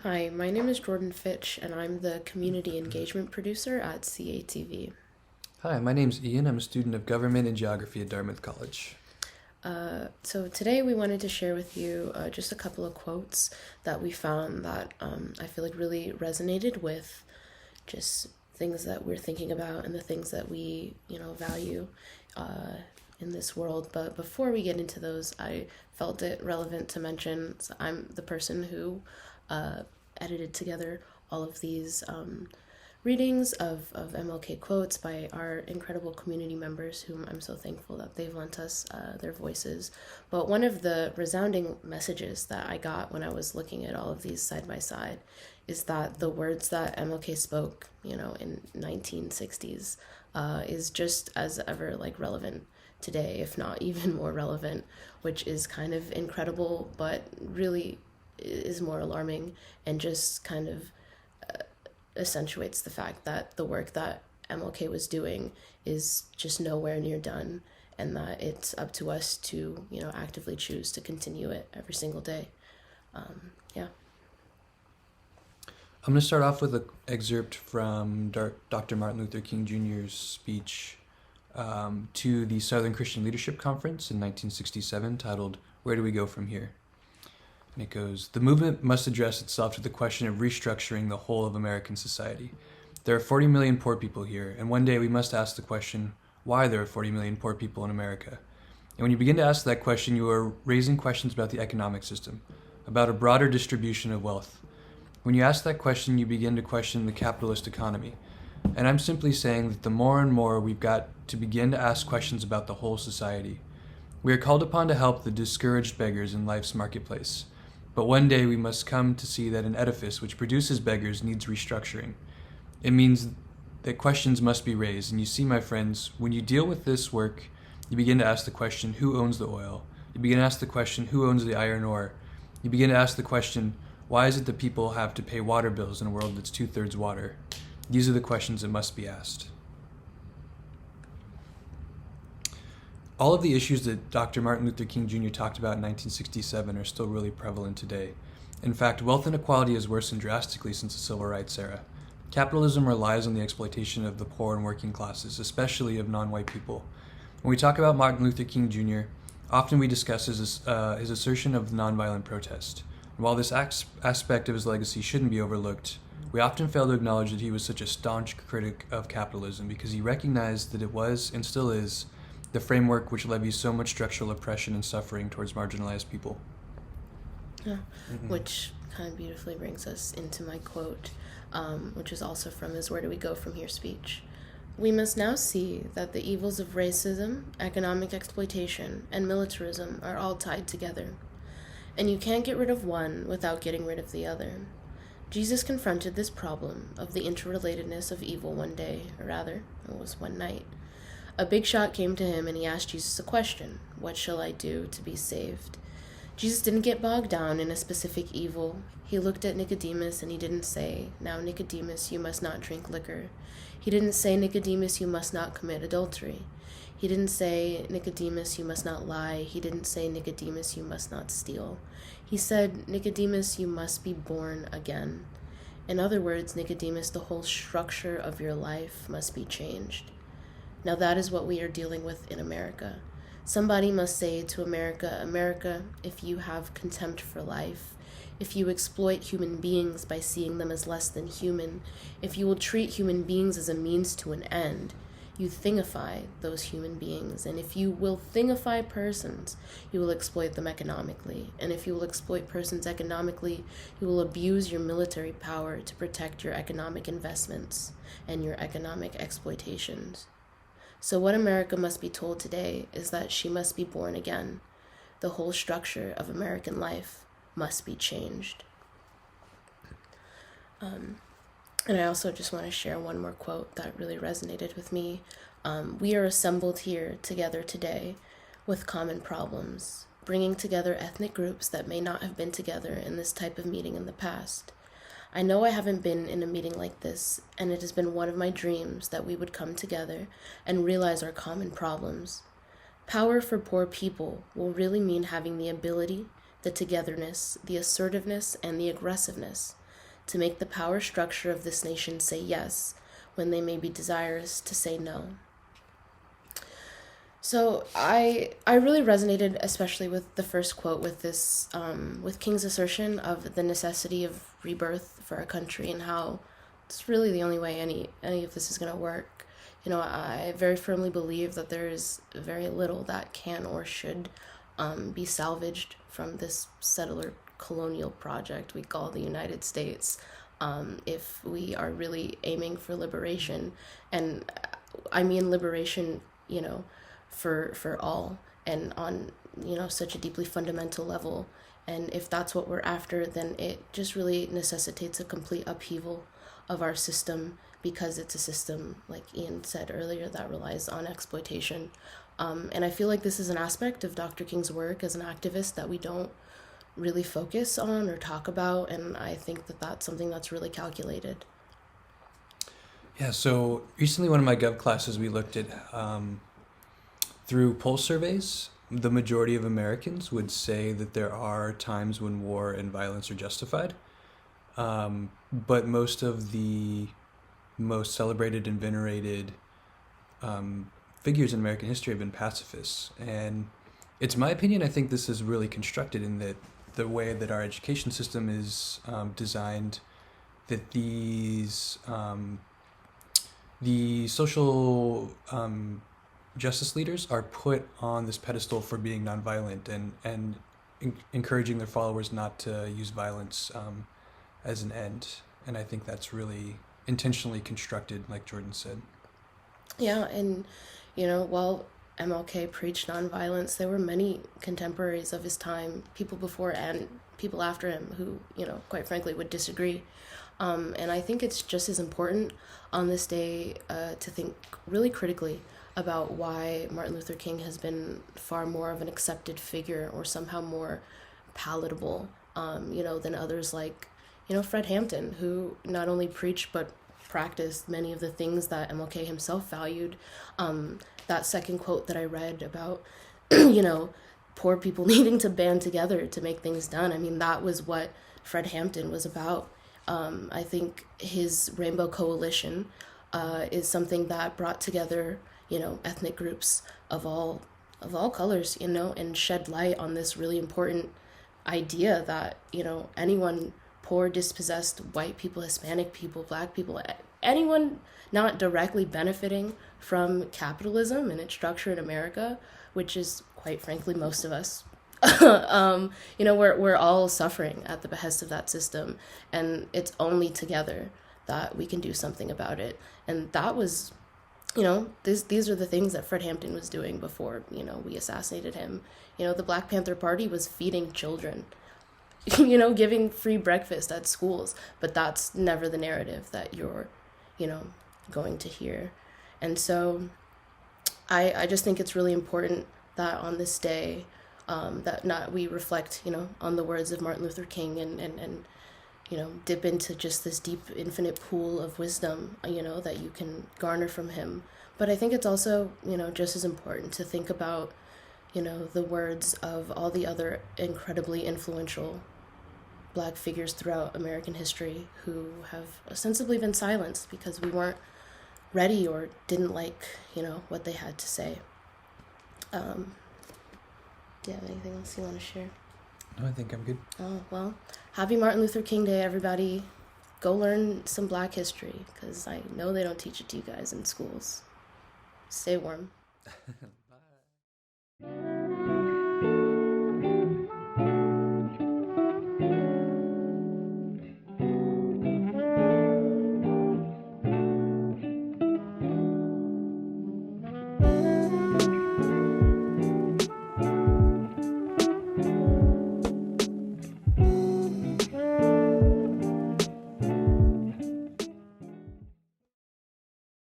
Hi, my name is Jordyn Fitch, and I'm the Community Engagement Producer at CATV. Hi, my name's Ian. I'm a student of Government and Geography at Dartmouth College. So today we wanted to share with you just a couple of quotes that we found that I feel like really resonated with just things that we're thinking about and the things that we, value in this world. But before we get into those, I felt it relevant to mention I'm the person who edited together all of these readings of MLK quotes by our incredible community members, whom I'm so thankful that they've lent us their voices. But one of the resounding messages that I got when I was looking at all of these side by side is that the words that MLK spoke, in 1960s, is just as ever relevant today, if not even more relevant, which is kind of incredible, but really is more alarming and just kind of accentuates the fact that the work that MLK was doing is just nowhere near done, and that it's up to us to, actively choose to continue it every single day. Yeah. I'm going to start off with an excerpt from Dr. Martin Luther King Jr.'s speech to the Southern Christian Leadership Conference in 1967 titled, "Where Do We Go From Here?" And it goes, "The movement must address itself to the question of restructuring the whole of American society. There are 40 million poor people here, and one day we must ask the question, why there are 40 million poor people in America? And when you begin to ask that question, you are raising questions about the economic system, about a broader distribution of wealth. When you ask that question, you begin to question the capitalist economy. And I'm simply saying that the more and more we've got to begin to ask questions about the whole society. We are called upon to help the discouraged beggars in life's marketplace. But one day we must come to see that an edifice which produces beggars needs restructuring. It means that questions must be raised. And you see, my friends, when you deal with this work, you begin to ask the question, who owns the oil? You begin to ask the question, who owns the iron ore? You begin to ask the question, why is it that people have to pay water bills in a world that's 2/3 water? These are the questions that must be asked." All of the issues that Dr. Martin Luther King Jr. talked about in 1967 are still really prevalent today. In fact, wealth inequality has worsened drastically since the Civil Rights era. Capitalism relies on the exploitation of the poor and working classes, especially of non-white people. When we talk about Martin Luther King Jr., often we discuss his assertion of nonviolent protest. And while this aspect of his legacy shouldn't be overlooked, we often fail to acknowledge that he was such a staunch critic of capitalism because he recognized that it was, and still is, the framework which levies so much structural oppression and suffering towards marginalized people. Yeah, which kind of beautifully brings us into my quote, which is also from his "Where Do We Go From Here" speech. "We must now see that the evils of racism, economic exploitation, and militarism are all tied together. And you can't get rid of one without getting rid of the other. Jesus confronted this problem of the interrelatedness of evil one day, or rather, it was one night. A big shot came to him and he asked Jesus a question, 'What shall I do to be saved?' Jesus didn't get bogged down in a specific evil. He looked at Nicodemus and he didn't say, 'Now, Nicodemus, you must not drink liquor.' He didn't say, 'Nicodemus, you must not commit adultery.' He didn't say, 'Nicodemus, you must not lie.' He didn't say, 'Nicodemus, you must not steal.' He said, 'Nicodemus, you must be born again.' In other words, Nicodemus, the whole structure of your life must be changed. Now that is what we are dealing with in America. Somebody must say to America, 'America, if you have contempt for life, if you exploit human beings by seeing them as less than human, if you will treat human beings as a means to an end, you thingify those human beings. And if you will thingify persons, you will exploit them economically. And if you will exploit persons economically, you will abuse your military power to protect your economic investments and your economic exploitations. So what America must be told today is that she must be born again. The whole structure of American life must be changed." And I also just want to share one more quote that really resonated with me. "We are assembled here together today with common problems, bringing together ethnic groups that may not have been together in this type of meeting in the past. I know I haven't been in a meeting like this, and it has been one of my dreams that we would come together and realize our common problems. Power for poor people will really mean having the ability, the togetherness, the assertiveness, and the aggressiveness to make the power structure of this nation say yes when they may be desirous to say no. So I really resonated, especially with the first quote, with this with King's assertion of the necessity of rebirth for our country and how it's really the only way any of this is going to work. You know, I very firmly believe that there is very little that can or should be salvaged from this settler colonial project we call the United States, if we are really aiming for liberation. And I mean liberation, you know, for all, and on, you know, such a deeply fundamental level. And if that's what we're after, then it just really necessitates a complete upheaval of our system, because it's a system, like Ian said earlier, that relies on exploitation. And I feel like this is an aspect of Dr. King's work as an activist that we don't really focus on or talk about, and I think that that's something that's really calculated. Yeah, so recently one of my gov classes, we looked at, through poll surveys, the majority of Americans would say that there are times when war and violence are justified. But most of the most celebrated and venerated figures in American history have been pacifists. And it's my opinion, I think this is really constructed in that the way that our education system is designed, that these the social justice leaders are put on this pedestal for being nonviolent and encouraging their followers not to use violence as an end. And I think that's really intentionally constructed, like Jordyn said. Yeah, and, you know, while MLK preached nonviolence, there were many contemporaries of his time, people before and people after him, who, you know, quite frankly would disagree. And I think it's just as important on this day to think really critically about why Martin Luther King has been far more of an accepted figure, or somehow more palatable, you know, than others like, you know, Fred Hampton, who not only preached but practiced many of the things that MLK himself valued. That second quote that I read about, you know, poor people needing to band together to make things done. I mean, that was what Fred Hampton was about. I think his Rainbow Coalition is something that brought together, you know, ethnic groups of all colors, you know, and shed light on this really important idea that, you know, anyone, poor, dispossessed, white people, Hispanic people, black people, anyone not directly benefiting from capitalism and its structure in America, which is quite frankly most of us, you know, we're all suffering at the behest of that system, and it's only together that we can do something about it. And that was, you know, these are the things that Fred Hampton was doing before, you know, we assassinated him. You know, the Black Panther Party was feeding children, you know, giving free breakfast at schools, but that's never the narrative that you're, you know, going to hear. And so I just think it's really important that on this day, that we reflect, you know, on the words of Martin Luther King and you know, dip into just this deep, infinite pool of wisdom, you know, that you can garner from him. But I think it's also, you know, just as important to think about, you know, the words of all the other incredibly influential Black figures throughout American history who have ostensibly been silenced because we weren't ready or didn't like, you know, what they had to say. Do you have anything else you want to share? No, I think I'm good. Oh, well, happy Martin Luther King Day, everybody. Go learn some Black history, because I know they don't teach it to you guys in schools. Stay warm.